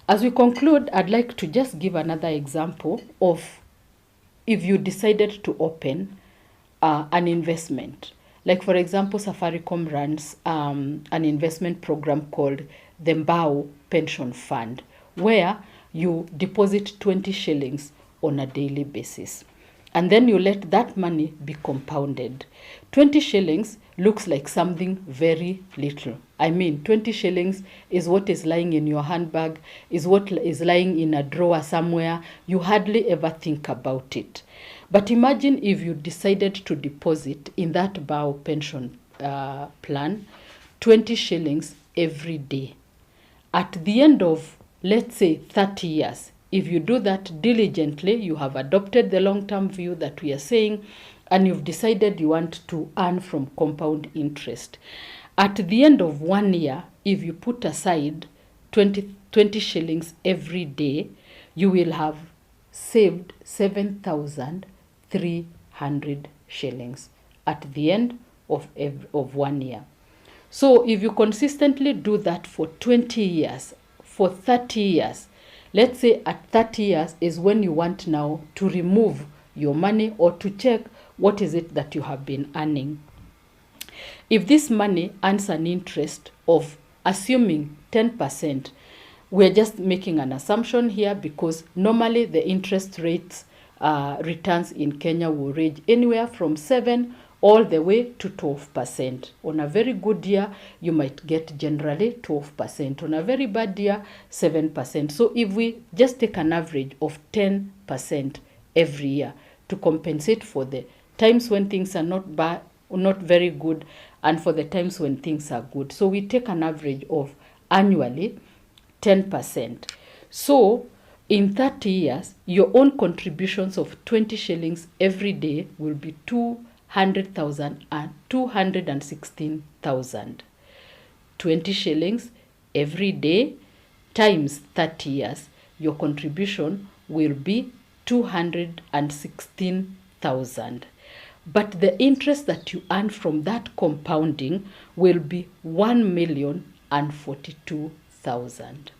As we conclude, I'd like to just give another example of if you decided to open an investment. Like, for example, Safaricom runs an investment program called the Mbao Pension Fund, where you deposit 20 shillings on a daily basis. And then you let that money be compounded. 20 shillings looks like something very little. I mean, 20 shillings is what is lying in your handbag, is what is lying in a drawer somewhere. You hardly ever think about it. But imagine if you decided to deposit in that Mbao pension plan 20 shillings every day. At the end of, let's say, 30 years, if you do that diligently, you have adopted the long-term view that we are saying, and you've decided you want to earn from compound interest. At the end of 1 year, if you put aside 20 shillings every day, you will have saved 7,300 shillings at the end of 1 year. So if you consistently do that for 20 years, for 30 years, let's say at 30 years is when you want now to remove your money or to check what is it that you have been earning. If this money earns an interest of, assuming 10%, we're just making an assumption here because normally the interest rates returns in Kenya will range anywhere from 7 all the way to 12%. On a very good year, you might get generally 12%. On a very bad year, 7%. So if we just take an average of 10% every year to compensate for the times when things are not very good, and for the times when things are good. So we take an average of annually 10%. So in 30 years, your own contributions of 20 shillings every day will be 200,000 and 216,000. 20 shillings every day times 30 years, your contribution will be 216,000. But the interest that you earn from that compounding will be 1,042,000.